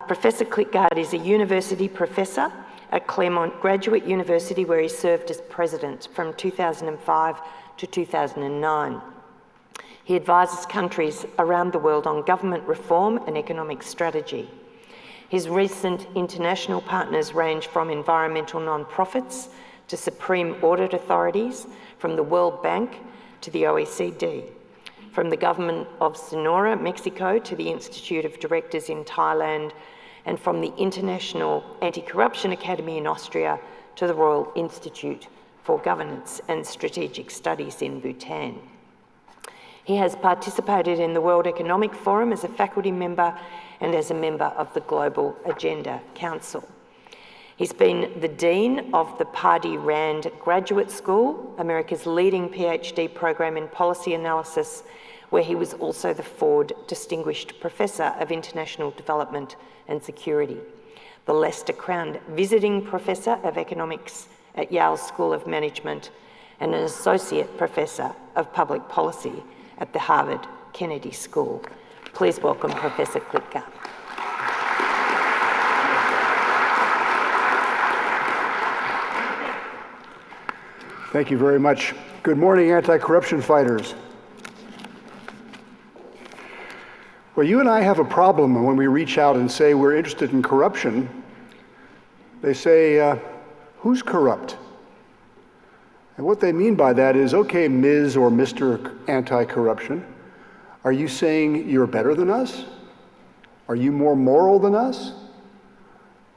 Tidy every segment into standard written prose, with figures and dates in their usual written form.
Professor Klitgaard is a university professor at Claremont Graduate University, where he served as president from 2005 to 2009. He advises countries around the world on government reform and economic strategy. His recent international partners range from environmental non-profits to supreme audit authorities, from the World Bank to the OECD, from the government of Sonora, Mexico, to the Institute of Directors in Thailand, and from the International Anti-Corruption Academy in Austria to the Royal Institute for Governance and Strategic Studies in Bhutan. He has participated in the World Economic Forum as a faculty member and as a member of the Global Agenda Council. He's been the Dean of the Pardee Rand Graduate School, America's leading PhD program in policy analysis, where he was also the Ford Distinguished Professor of International Development and Security, the Lester Crown Visiting Professor of Economics at Yale School of Management, and an Associate Professor of Public Policy at the Harvard Kennedy School. Please welcome Professor Klitgaard. Thank you very much. Good morning, anti-corruption fighters. Well, you and I have a problem when we reach out and say we're interested in corruption. They say, who's corrupt? And what they mean by that is, okay, Ms. or Mr. Anti-Corruption, are you saying you're better than us? Are you more moral than us?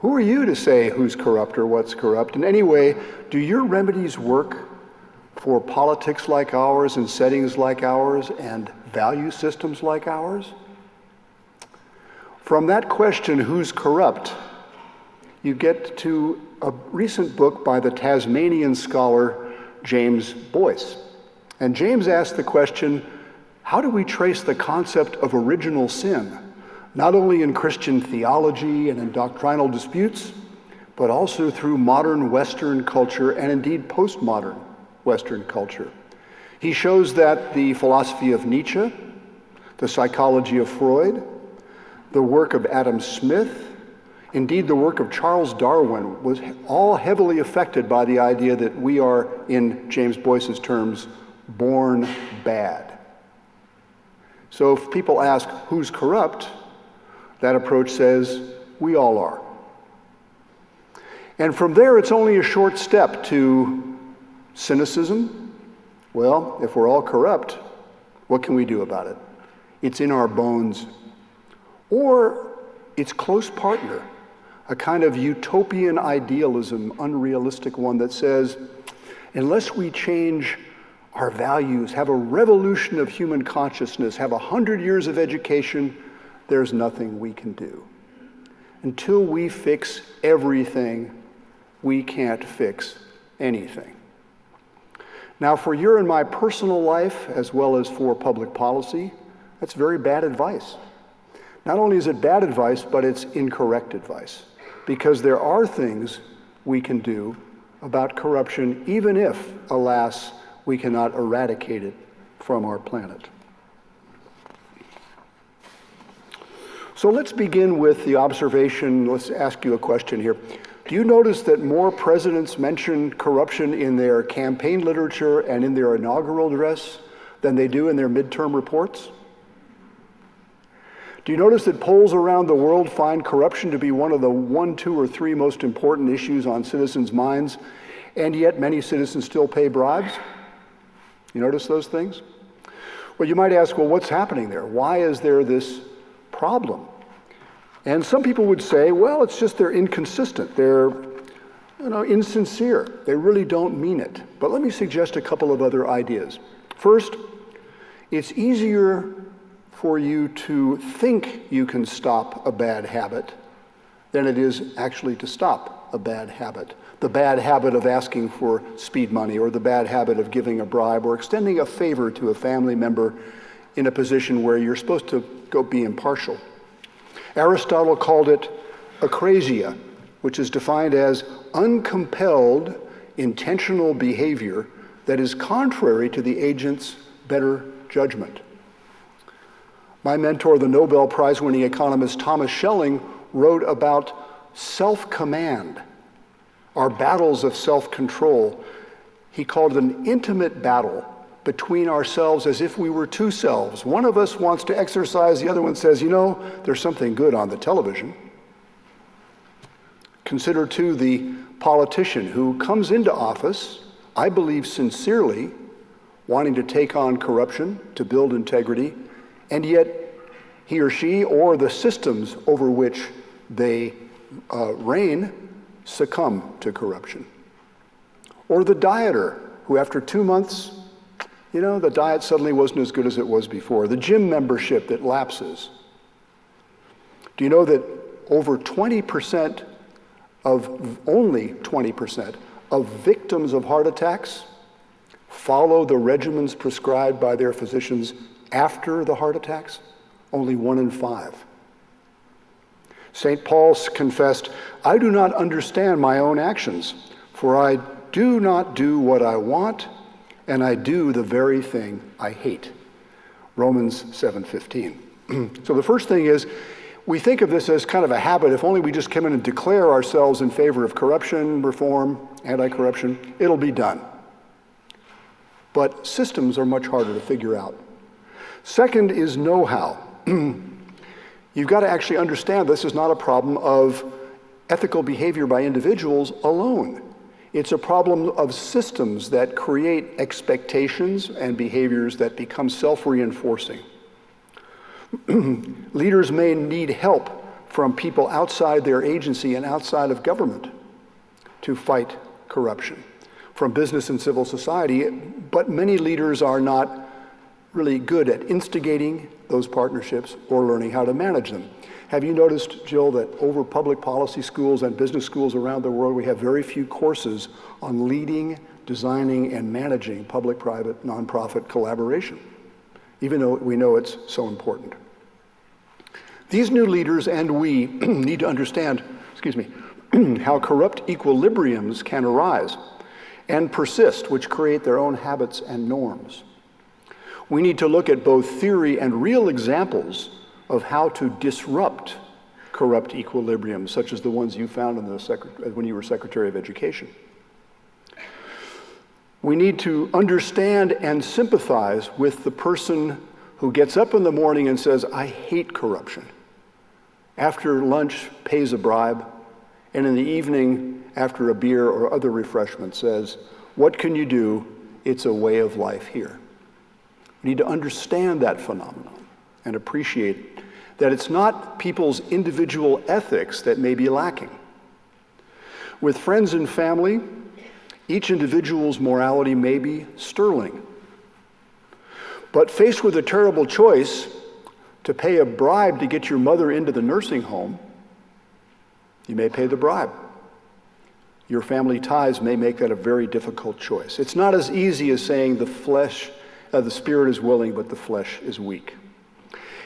Who are you to say who's corrupt or what's corrupt? And anyway, do your remedies work for politics like ours and settings like ours and value systems like ours? From that question, who's corrupt, you get to a recent book by the Tasmanian scholar James Boyce. And James asked the question, how do we trace the concept of original sin, not only in Christian theology and in doctrinal disputes, but also through modern Western culture and indeed postmodern Western culture? He shows that the philosophy of Nietzsche, the psychology of Freud, the work of Adam Smith, indeed the work of Charles Darwin, was all heavily affected by the idea that we are, in James Boyce's terms, born bad. So if people ask who's corrupt, that approach says we all are. And from there, it's only a short step to cynicism. Well, if we're all corrupt, what can we do about it? It's in our bones. Or its close partner, a kind of utopian idealism, unrealistic one that says, unless we change our values, have a revolution of human consciousness, have 100 years of education, there's nothing we can do. Until we fix everything, we can't fix anything. Now, for your and my personal life, as well as for public policy, that's very bad advice. Not only is it bad advice, but it's incorrect advice, because there are things we can do about corruption, even if, alas, we cannot eradicate it from our planet. So let's begin with the observation. Let's ask you a question here. Do you notice that more presidents mention corruption in their campaign literature and in their inaugural address than they do in their midterm reports? Do you notice that polls around the world find corruption to be one of the 1, 2, or 3 most important issues on citizens' minds, and yet many citizens still pay bribes? You notice those things? Well, you might ask, well, what's happening there? Why is there this problem? And some people would say, well, it's just they're inconsistent. They're insincere. They really don't mean it. But let me suggest a couple of other ideas. First, it's easier for you to think you can stop a bad habit than it is actually to stop a bad habit. The bad habit of asking for speed money, or the bad habit of giving a bribe, or extending a favor to a family member in a position where you're supposed to go be impartial. Aristotle called it akrasia, which is defined as uncompelled, intentional behavior that is contrary to the agent's better judgment. My mentor, the Nobel Prize-winning economist Thomas Schelling, wrote about self-command, our battles of self-control. He called it an intimate battle between ourselves as if we were two selves. One of us wants to exercise, the other one says, you know, there's something good on the television. Consider, too, the politician who comes into office, I believe sincerely, wanting to take on corruption, to build integrity, and yet he or she or the systems over which they reign succumb to corruption. Or the dieter who after 2 months, you know, the diet suddenly wasn't as good as it was before. The gym membership that lapses. Do you know that over 20% only 20% of victims of heart attacks follow the regimens prescribed by their physicians after the heart attacks? Only 1 in 5. St. Paul confessed, I do not understand my own actions, for I do not do what I want, and I do the very thing I hate. Romans 7:15. So the first thing is, we think of this as kind of a habit. If only we just come in and declare ourselves in favor of corruption, reform, anti-corruption, it'll be done. But systems are much harder to figure out. Second is know-how. You've got to actually understand this is not a problem of ethical behavior by individuals alone. It's a problem of systems that create expectations and behaviors that become self-reinforcing. Leaders may need help from people outside their agency and outside of government to fight corruption, from business and civil society, but many leaders are not really good at instigating those partnerships or learning how to manage them. Have you noticed, Jill, that over public policy schools and business schools around the world, we have very few courses on leading, designing, and managing public-private, nonprofit collaboration, even though we know it's so important. These new leaders and we need to understand, how corrupt equilibriums can arise and persist, which create their own habits and norms. We need to look at both theory and real examples of how to disrupt corrupt equilibriums, such as the ones you found when you were Secretary of Education. We need to understand and sympathize with the person who gets up in the morning and says, I hate corruption. After lunch, pays a bribe, and in the evening, after a beer or other refreshment, says, what can you do? It's a way of life here. We need to understand that phenomenon and appreciate that it's not people's individual ethics that may be lacking. With friends and family, each individual's morality may be sterling. But faced with a terrible choice to pay a bribe to get your mother into the nursing home, you may pay the bribe. Your family ties may make that a very difficult choice. It's not as easy as saying the spirit is willing, but the flesh is weak.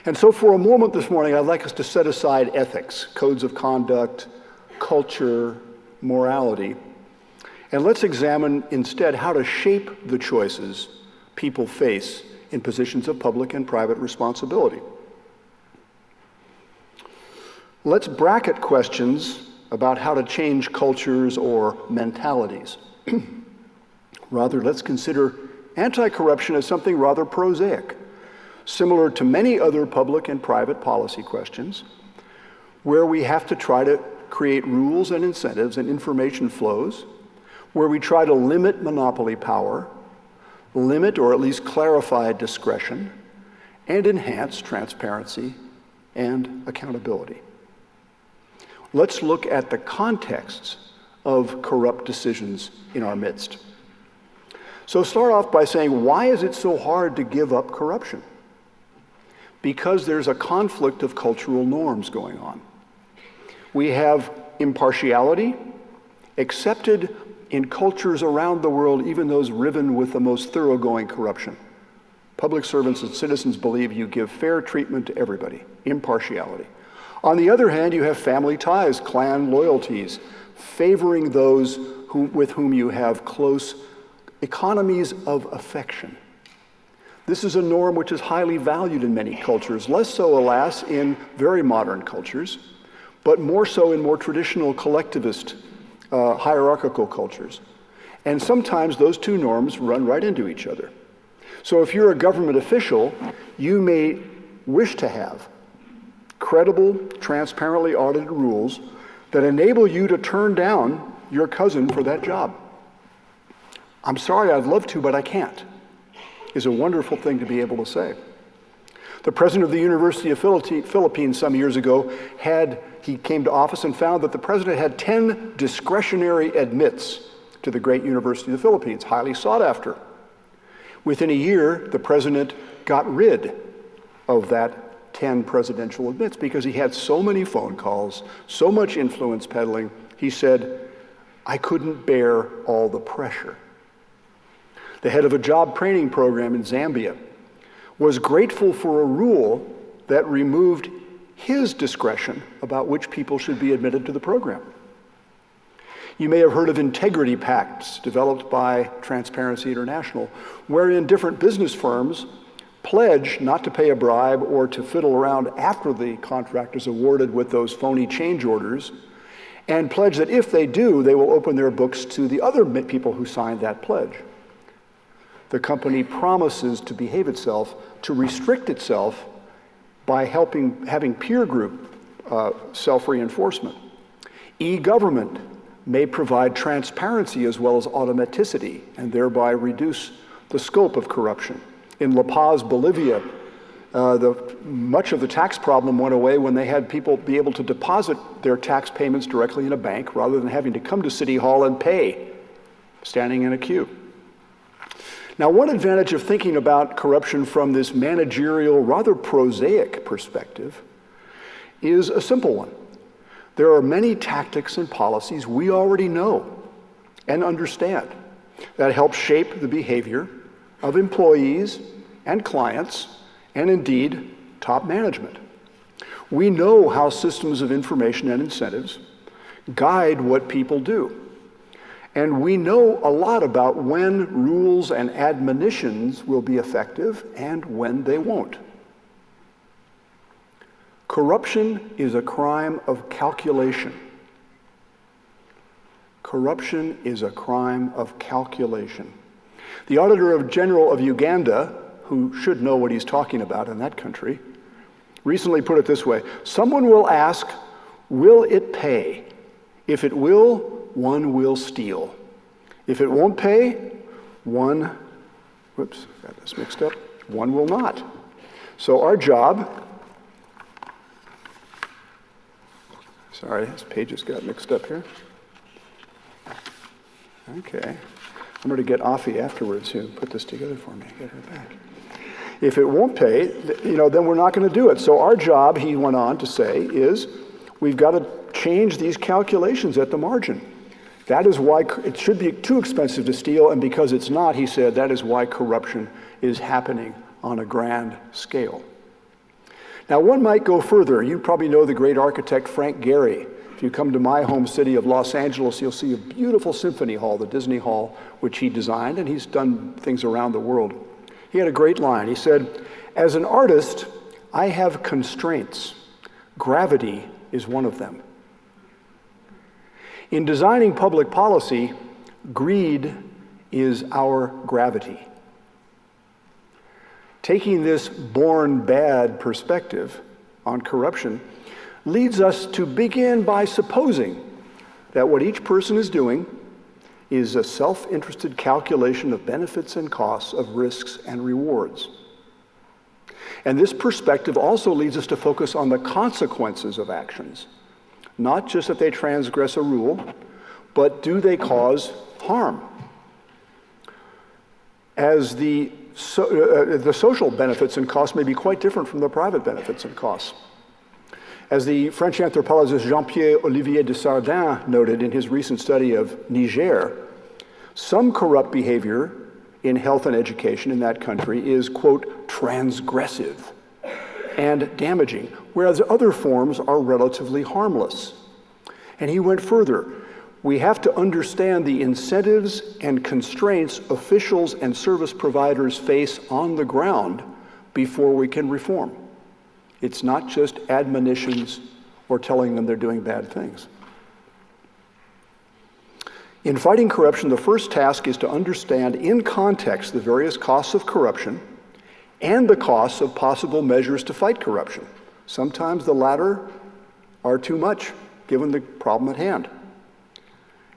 And so for a moment this morning, I'd like us to set aside ethics, codes of conduct, culture, morality, and let's examine instead how to shape the choices people face in positions of public and private responsibility. Let's bracket questions about how to change cultures or mentalities. Rather, let's consider anti-corruption as something rather prosaic, similar to many other public and private policy questions, where we have to try to create rules and incentives and information flows, where we try to limit monopoly power, limit or at least clarify discretion, and enhance transparency and accountability. Let's look at the contexts of corrupt decisions in our midst. So start off by saying, why is it so hard to give up corruption? Because there's a conflict of cultural norms going on. We have impartiality accepted in cultures around the world, even those riven with the most thoroughgoing corruption. Public servants and citizens believe you give fair treatment to everybody, impartiality. On the other hand, you have family ties, clan loyalties, favoring those with whom you have close economies of affection. This is a norm which is highly valued in many cultures, less so, alas, in very modern cultures. but more so in more traditional collectivist, hierarchical cultures. And sometimes those two norms run right into each other. So if you're a government official, you may wish to have credible, transparently audited rules that enable you to turn down your cousin for that job. I'm sorry, I'd love to, but I can't, is a wonderful thing to be able to say. The president of the University of Philippines some years ago he came to office and found that the president had 10 discretionary admits to the great University of the Philippines, highly sought after. Within a year, the president got rid of that 10 presidential admits because he had so many phone calls, so much influence peddling. He said, I couldn't bear all the pressure. The head of a job training program in Zambia was grateful for a rule that removed his discretion about which people should be admitted to the program. You may have heard of integrity pacts developed by Transparency International, wherein different business firms pledge not to pay a bribe or to fiddle around after the contract is awarded with those phony change orders, and pledge that if they do, they will open their books to the other people who signed that pledge. The company promises to behave itself, to restrict itself by having peer group self-reinforcement. E-government may provide transparency as well as automaticity and thereby reduce the scope of corruption. In La Paz, Bolivia, much of the tax problem went away when they had people be able to deposit their tax payments directly in a bank rather than having to come to City Hall and pay, standing in a queue. Now, one advantage of thinking about corruption from this managerial, rather prosaic perspective is a simple one. There are many tactics and policies we already know and understand that help shape the behavior of employees and clients, and indeed, top management. We know how systems of information and incentives guide what people do. And we know a lot about when rules and admonitions will be effective and when they won't. Corruption is a crime of calculation. Corruption is a crime of calculation. The Auditor General of Uganda, who should know what he's talking about in that country, recently put it this way: someone will ask, will it pay? If it will, one will steal. If it won't pay, one will not. So our job, sorry, this page just got mixed up here. Okay. I'm going to get Afi afterwards who put this together for me. Get her back. If it won't pay, then we're not going to do it. So our job, he went on to say, is we've got to change these calculations at the margin. That is why it should be too expensive to steal, and because it's not, he said, that is why corruption is happening on a grand scale. Now, one might go further. You probably know the great architect Frank Gehry. If you come to my home city of Los Angeles, you'll see a beautiful symphony hall, the Disney Hall, which he designed, and he's done things around the world. He had a great line. He said, as an artist, I have constraints. Gravity is one of them. In designing public policy, greed is our gravity. Taking this born bad perspective on corruption leads us to begin by supposing that what each person is doing is a self-interested calculation of benefits and costs, of risks and rewards. And this perspective also leads us to focus on the consequences of actions, not just that they transgress a rule, but do they cause harm? As the social benefits and costs may be quite different from the private benefits and costs. As the French anthropologist Jean-Pierre Olivier de Sardin noted in his recent study of Niger, some corrupt behavior in health and education in that country is, quote, transgressive and damaging, whereas other forms are relatively harmless. And he went further. We have to understand the incentives and constraints officials and service providers face on the ground before we can reform. It's not just admonitions or telling them they're doing bad things. In fighting corruption, the first task is to understand in context the various costs of corruption and the costs of possible measures to fight corruption. Sometimes the latter are too much, given the problem at hand.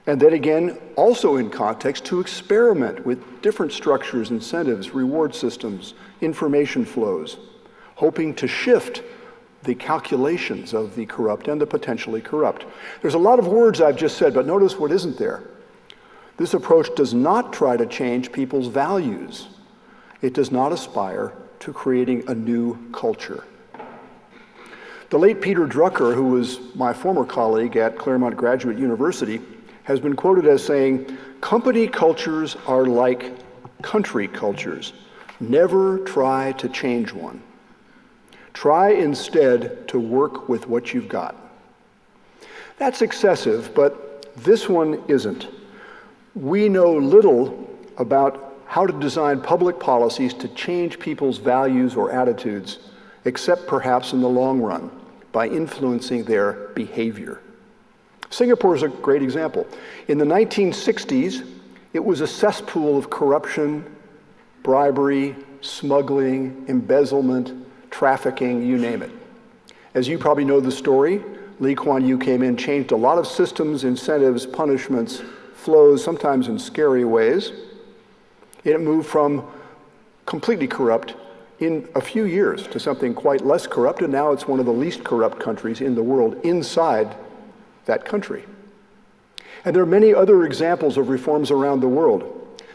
And then again, also in context, to experiment with different structures, incentives, reward systems, information flows, hoping to shift the calculations of the corrupt and the potentially corrupt. There's a lot of words I've just said, but notice what isn't there. This approach does not try to change people's values. It does not aspire to creating a new culture. The late Peter Drucker, who was my former colleague at Claremont Graduate University, has been quoted as saying, "Company cultures are like country cultures. Never try to change one. Try instead to work with what you've got." That's excessive, but this one isn't. We know little about how to design public policies to change people's values or attitudes, except perhaps in the long run, by influencing their behavior. Singapore is a great example. In the 1960s, it was a cesspool of corruption, bribery, smuggling, embezzlement, trafficking, you name it. As you probably know the story, Lee Kuan Yew came in, changed a lot of systems, incentives, punishments, flows, sometimes in scary ways. It moved from completely corrupt in a few years to something quite less corrupt, and now it's one of the least corrupt countries in the world inside that country. And there are many other examples of reforms around the world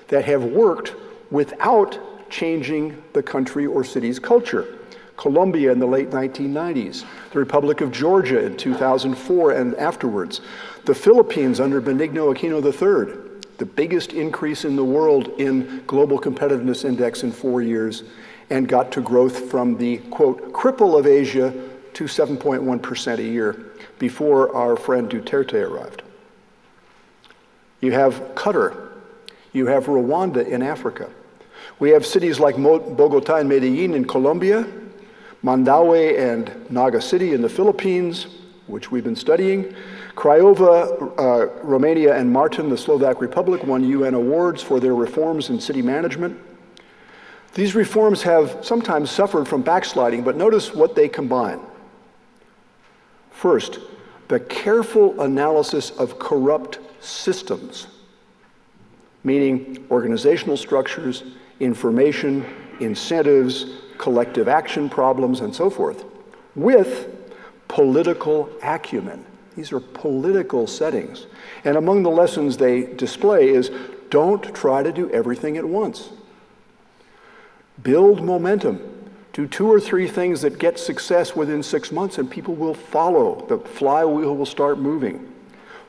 that have worked without changing the country or city's culture. Colombia in the late 1990s, the Republic of Georgia in 2004 and afterwards, the Philippines under Benigno Aquino III, the biggest increase in the world in Global Competitiveness Index in 4 years, and got to growth from the, quote, cripple of Asia to 7.1% a year before our friend Duterte arrived. You have Qatar. You have Rwanda in Africa. We have cities like Bogota and Medellin in Colombia, Mandaue and Naga City in the Philippines, which we've been studying. Craiova, Romania, and Martin, the Slovak Republic, won UN awards for their reforms in city management. These reforms have sometimes suffered from backsliding, but notice what they combine. First, the careful analysis of corrupt systems, meaning organizational structures, information, incentives, collective action problems, and so forth, with political acumen. These are political settings. And among the lessons they display is don't try to do everything at once. Build momentum. Do 2 or 3 things that get success within 6 months and people will follow. The flywheel will start moving.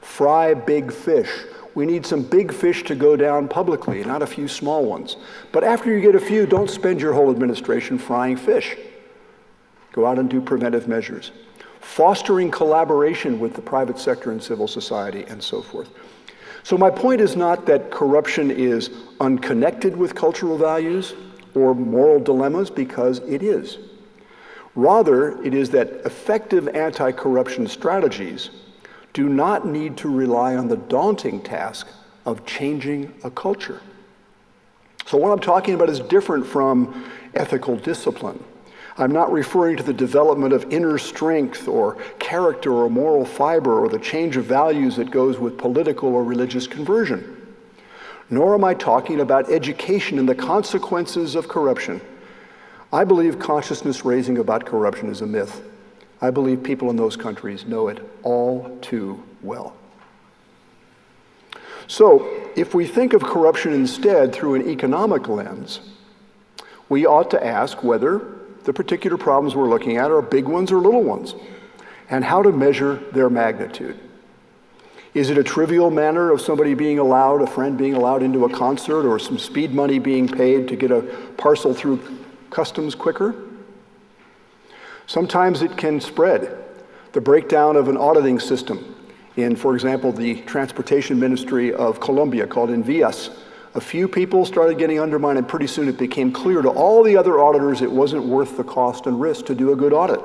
Fry big fish. We need some big fish to go down publicly, not a few small ones. But after you get a few, don't spend your whole administration frying fish. Go out and do preventive measures. Fostering collaboration with the private sector and civil society, and so forth. So my point is not that corruption is unconnected with cultural values or moral dilemmas, because it is. Rather, it is that effective anti-corruption strategies do not need to rely on the daunting task of changing a culture. So what I'm talking about is different from ethical discipline. I'm not referring to the development of inner strength or character or moral fiber or the change of values that goes with political or religious conversion. Nor am I talking about education and the consequences of corruption. I believe consciousness raising about corruption is a myth. I believe people in those countries know it all too well. So, if we think of corruption instead through an economic lens, we ought to ask whether the particular problems we're looking at are big ones or little ones, and how to measure their magnitude. Is it a trivial matter of somebody being allowed, a friend being allowed into a concert, or some speed money being paid to get a parcel through customs quicker? Sometimes it can spread. The breakdown of an auditing system in, for example, the Transportation Ministry of Colombia called Envías. A few people started getting undermined, and pretty soon it became clear to all the other auditors it wasn't worth the cost and risk to do a good audit.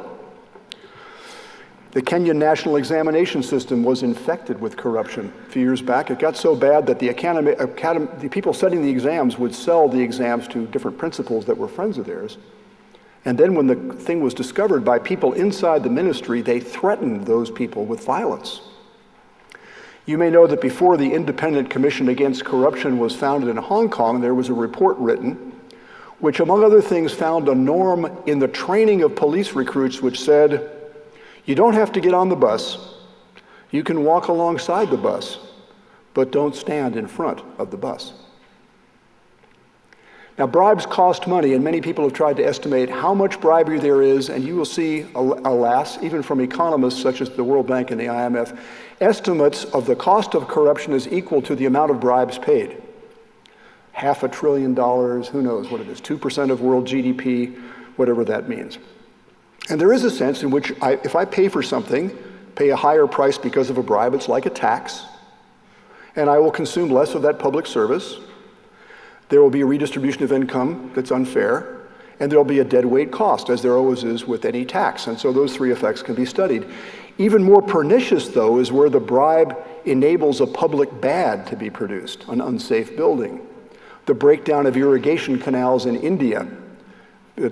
The Kenyan National Examination System was infected with corruption a few years back. It got so bad that the people setting the exams would sell the exams to different principals that were friends of theirs. And then when the thing was discovered by people inside the ministry, they threatened those people with violence. You may know that before the Independent Commission Against Corruption was founded in Hong Kong, there was a report written which, among other things, found a norm in the training of police recruits which said, you don't have to get on the bus. You can walk alongside the bus, but don't stand in front of the bus. Now, bribes cost money, and many people have tried to estimate how much bribery there is, and you will see, alas, even from economists such as the World Bank and the IMF, estimates of the cost of corruption is equal to the amount of bribes paid. $500 billion, who knows what it is, 2% of world GDP, whatever that means. And there is a sense in which if I pay for something, pay a higher price because of a bribe, it's like a tax, and I will consume less of that public service. There will be a redistribution of income that's unfair, and there will be a deadweight cost, as there always is with any tax. And so those three effects can be studied. Even more pernicious, though, is where the bribe enables a public bad to be produced, an unsafe building. The breakdown of irrigation canals in India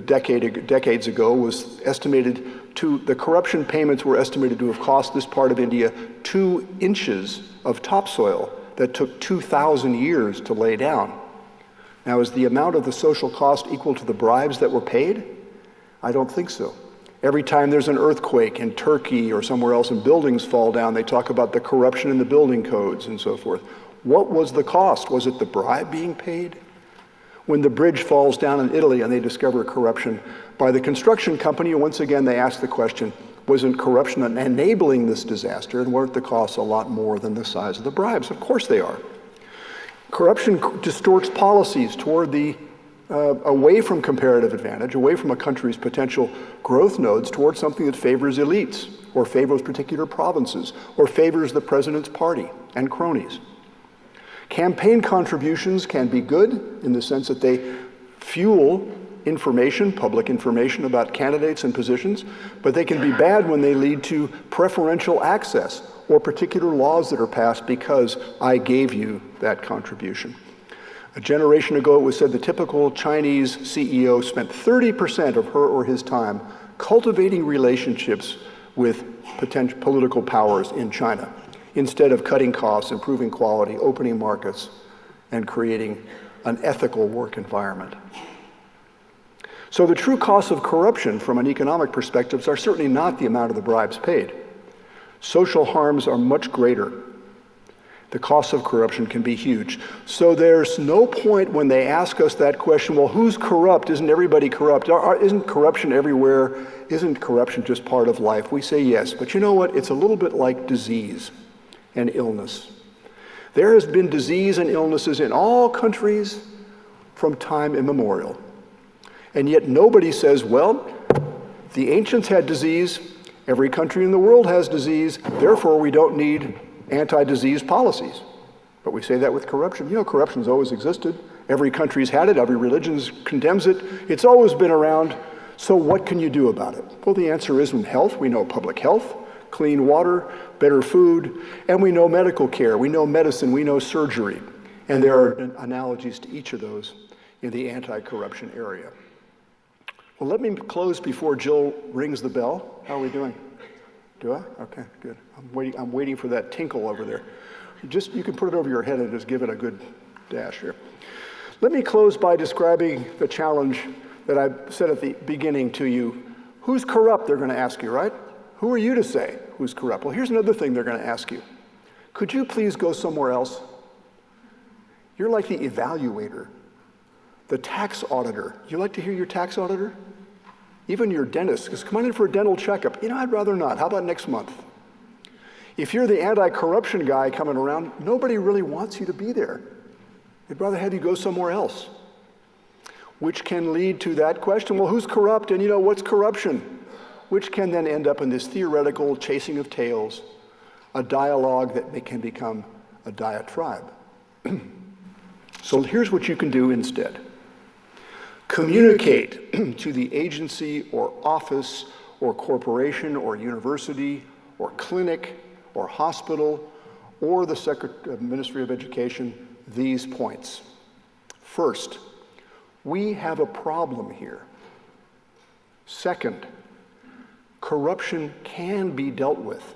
decades ago was estimated to, the corruption payments were estimated to have cost this part of India 2 inches of topsoil that took 2,000 years to lay down. Now, is the amount of the social cost equal to the bribes that were paid? I don't think so. Every time there's an earthquake in Turkey or somewhere else and buildings fall down, they talk about the corruption in the building codes and so forth. What was the cost? Was it the bribe being paid? When the bridge falls down in Italy and they discover corruption by the construction company, once again they ask the question, wasn't corruption enabling this disaster, and weren't the costs a lot more than the size of the bribes? Of course they are. Corruption distorts policies toward the away from comparative advantage, away from a country's potential growth nodes, towards something that favors elites, or favors particular provinces, or favors the president's party and cronies. Campaign contributions can be good in the sense that they fuel information, public information about candidates and positions, but they can be bad when they lead to preferential access or particular laws that are passed because I gave you that contribution. A generation ago, it was said the typical Chinese CEO spent 30% of her or his time cultivating relationships with potential political powers in China, instead of cutting costs, improving quality, opening markets, and creating an ethical work environment. So the true costs of corruption from an economic perspective are certainly not the amount of the bribes paid. Social harms are much greater. The costs of corruption can be huge. So there's no point when they ask us that question, well, who's corrupt? Isn't everybody corrupt? Isn't corruption everywhere? Isn't corruption just part of life? We say yes, but you know what? It's a little bit like disease and illness. There has been disease and illnesses in all countries from time immemorial. And yet nobody says, well, the ancients had disease, every country in the world has disease, therefore we don't need anti-disease policies. But we say that with corruption. You know, corruption's always existed. Every country's had it, every religion condemns it. It's always been around. So what can you do about it? Well, the answer is in health. We know public health, clean water, better food, and we know medical care. We know medicine, we know surgery. And there are analogies to each of those in the anti-corruption area. Well, let me close before Jill rings the bell. How are we doing? Do I? Okay, good. I'm waiting for that tinkle over there. You can put it over your head and just give it a good dash here. Let me close by describing the challenge that I said at the beginning to you. Who's corrupt, they're going to ask you, right? Who are you to say who's corrupt? Well, here's another thing they're going to ask you. Could you please go somewhere else? You're like the evaluator, the tax auditor. You like to hear your tax auditor? Even your dentist, because come on in for a dental checkup. You know, I'd rather not. How about next month? If you're the anti-corruption guy coming around, nobody really wants you to be there. They'd rather have you go somewhere else. Which can lead to that question, well, who's corrupt? And you know, what's corruption? Which can then end up in this theoretical chasing of tails, a dialogue that can become a diatribe. So here's what you can do instead. Communicate to the agency or office or corporation or university or clinic or hospital or the Ministry of Education these points. First, we have a problem here. Second, corruption can be dealt with.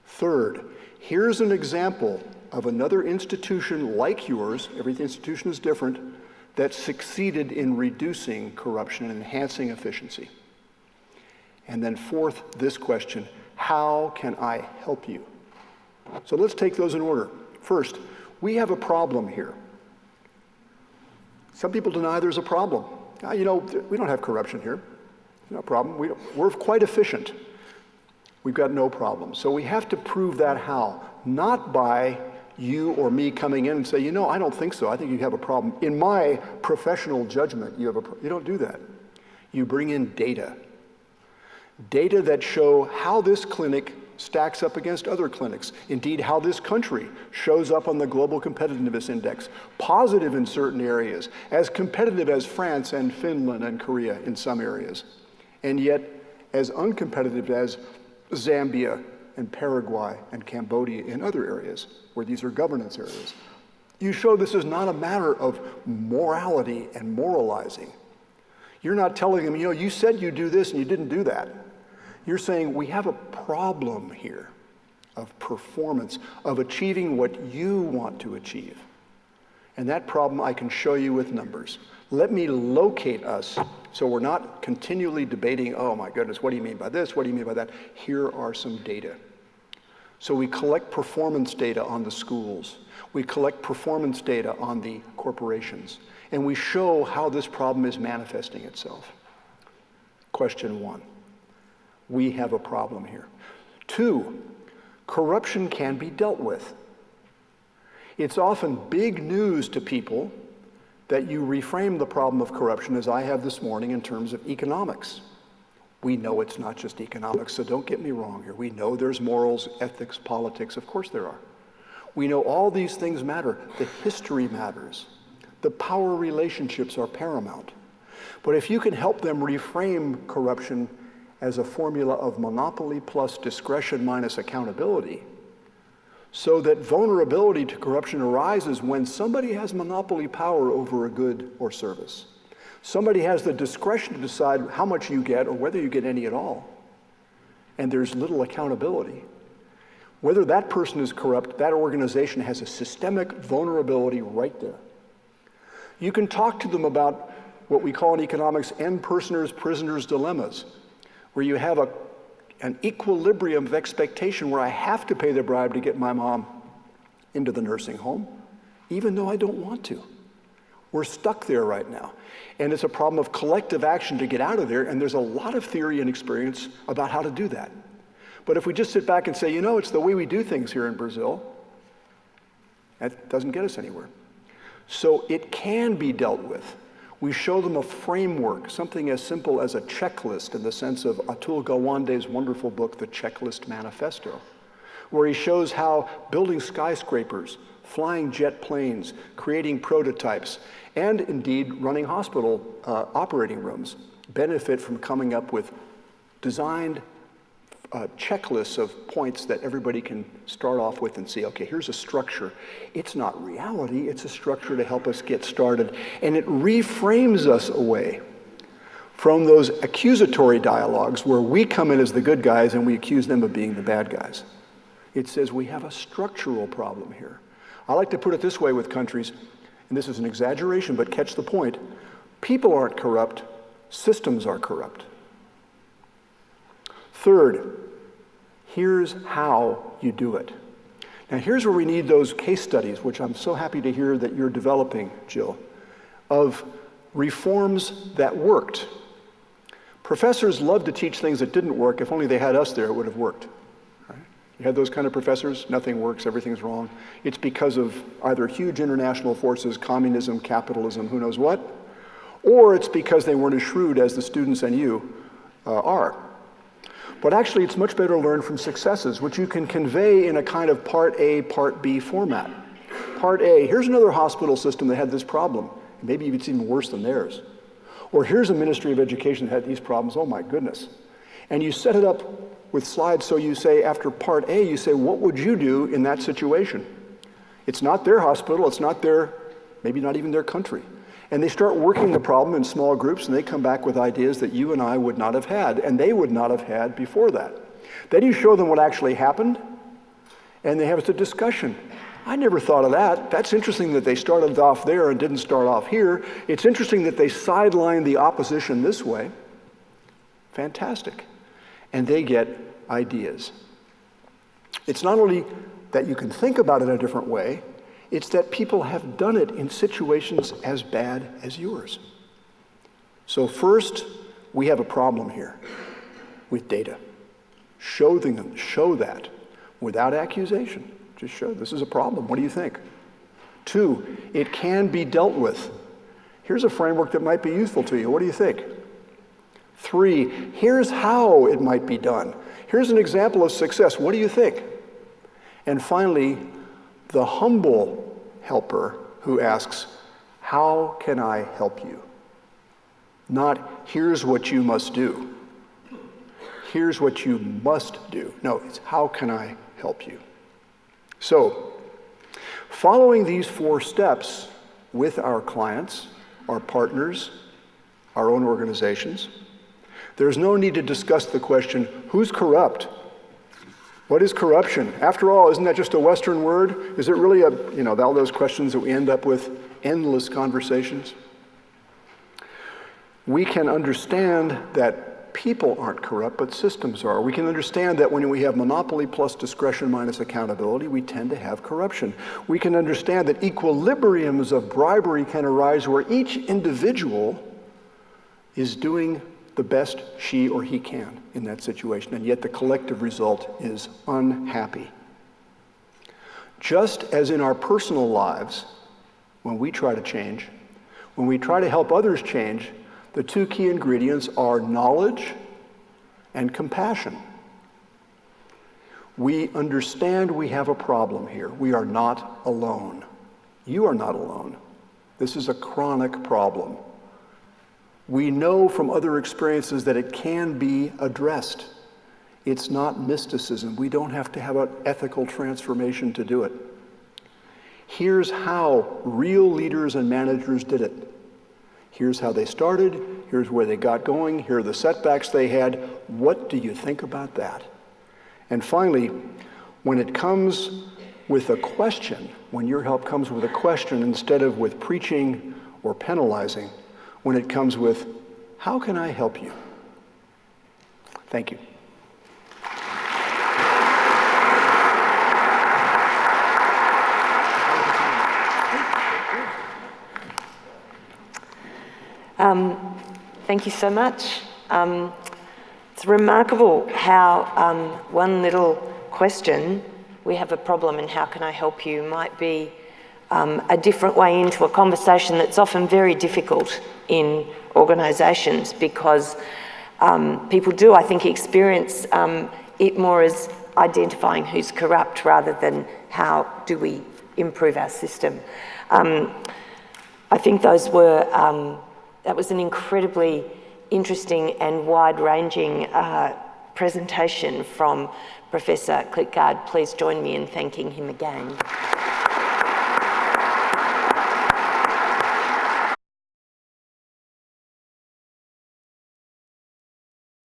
Third, here's an example of another institution like yours, every institution is different, that succeeded in reducing corruption and enhancing efficiency. And then fourth, this question, how can I help you? So let's take those in order. First, we have a problem here. Some people deny there's a problem. We don't have corruption here. No problem. We're quite efficient. We've got no problem. So we have to prove that how? Not by you or me coming in and say, I don't think so. I think you have a problem. In my professional judgment, you don't do that. You bring in data. Data that show how this clinic stacks up against other clinics. Indeed, how this country shows up on the Global Competitiveness Index. Positive in certain areas, as competitive as France and Finland and Korea in some areas, and yet as uncompetitive as Zambia and Paraguay and Cambodia in other areas, where these are governance areas. You show this is not a matter of morality and moralizing. You're not telling them, you said you do this and you didn't do that. You're saying we have a problem here of performance, of achieving what you want to achieve. And that problem I can show you with numbers. Let me locate us so we're not continually debating, oh my goodness, what do you mean by this? What do you mean by that? Here are some data. So we collect performance data on the schools. We collect performance data on the corporations. And we show how this problem is manifesting itself. Question one. We have a problem here. Two, corruption can be dealt with. It's often big news to people that you reframe the problem of corruption as I have this morning in terms of economics. We know it's not just economics, so don't get me wrong here. We know there's morals, ethics, politics, of course there are. We know all these things matter. The history matters. The power relationships are paramount. But if you can help them reframe corruption as a formula of monopoly plus discretion minus accountability, so that vulnerability to corruption arises when somebody has monopoly power over a good or service. Somebody has the discretion to decide how much you get or whether you get any at all, and there's little accountability. Whether that person is corrupt, that organization has a systemic vulnerability right there. You can talk to them about what we call in economics end prisoners' dilemmas, where you have an equilibrium of expectation where I have to pay the bribe to get my mom into the nursing home, even though I don't want to. We're stuck there right now. And it's a problem of collective action to get out of there, and there's a lot of theory and experience about how to do that. But if we just sit back and say, it's the way we do things here in Brazil, that doesn't get us anywhere. So it can be dealt with. We show them a framework, something as simple as a checklist in the sense of Atul Gawande's wonderful book, The Checklist Manifesto, where he shows how building skyscrapers, flying jet planes, creating prototypes, and indeed running hospital operating rooms benefit from coming up with designed checklists of points that everybody can start off with and see, okay, here's a structure. It's not reality, it's a structure to help us get started. And it reframes us away from those accusatory dialogues where we come in as the good guys and we accuse them of being the bad guys. It says we have a structural problem here. I like to put it this way with countries, and this is an exaggeration, but catch the point. People aren't corrupt, systems are corrupt. Third, here's how you do it. Now here's where we need those case studies, which I'm so happy to hear that you're developing, Jill, of reforms that worked. Professors love to teach things that didn't work. If only they had us there, it would have worked. Right? You had those kind of professors, nothing works, everything's wrong. It's because of either huge international forces, communism, capitalism, who knows what, or it's because they weren't as shrewd as the students and you are. But actually, it's much better to learn from successes, which you can convey in a kind of part A, part B format. Part A, here's another hospital system that had this problem. Maybe it's even worse than theirs. Or here's a Ministry of Education that had these problems, oh my goodness. And you set it up with slides. So you say, after part A, you say, what would you do in that situation? It's not their hospital, it's not their, maybe not even their country. And they start working the problem in small groups, and they come back with ideas that you and I would not have had, and they would not have had before that. Then you show them what actually happened, and they have a discussion. I never thought of that. That's interesting that they started off there and didn't start off here. It's interesting that they sidelined the opposition this way. Fantastic. And they get ideas. It's not only that you can think about it a different way, it's that people have done it in situations as bad as yours. So first, we have a problem here with data. Show that without accusation. Just show this is a problem. What do you think? 2, it can be dealt with. Here's a framework that might be useful to you. What do you think? 3, here's how it might be done. Here's an example of success. What do you think? And finally, the humble helper who asks, how can I help you? Not, here's what you must do. Here's what you must do. No, it's how can I help you? So, following these 4 steps with our clients, our partners, our own organizations, there's no need to discuss the question, who's corrupt? What is corruption? After all, isn't that just a Western word? Is it really all those questions that we end up with endless conversations? We can understand that people aren't corrupt, but systems are. We can understand that when we have monopoly plus discretion minus accountability, we tend to have corruption. We can understand that equilibriums of bribery can arise where each individual is doing the best she or he can in that situation, and yet the collective result is unhappy. Just as in our personal lives, when we try to change, when we try to help others change, the 2 key ingredients are knowledge and compassion. We understand we have a problem here. We are not alone. You are not alone. This is a chronic problem. We know from other experiences that it can be addressed. It's not mysticism. We don't have to have an ethical transformation to do it. Here's how real leaders and managers did it. Here's how they started, here's where they got going, here are the setbacks they had. What do you think about that? And finally, when it comes with a question, when your help comes with a question instead of with preaching or penalizing, when it comes with, how can I help you? Thank you. Thank you so much. It's remarkable how one little question, we have a problem and how can I help you, might be a different way into a conversation that's often very difficult in organisations, because people do, I think, experience it more as identifying who's corrupt rather than how do we improve our system. I think those were, that was an incredibly interesting and wide-ranging presentation from Professor Klitgaard. Please join me in thanking him again.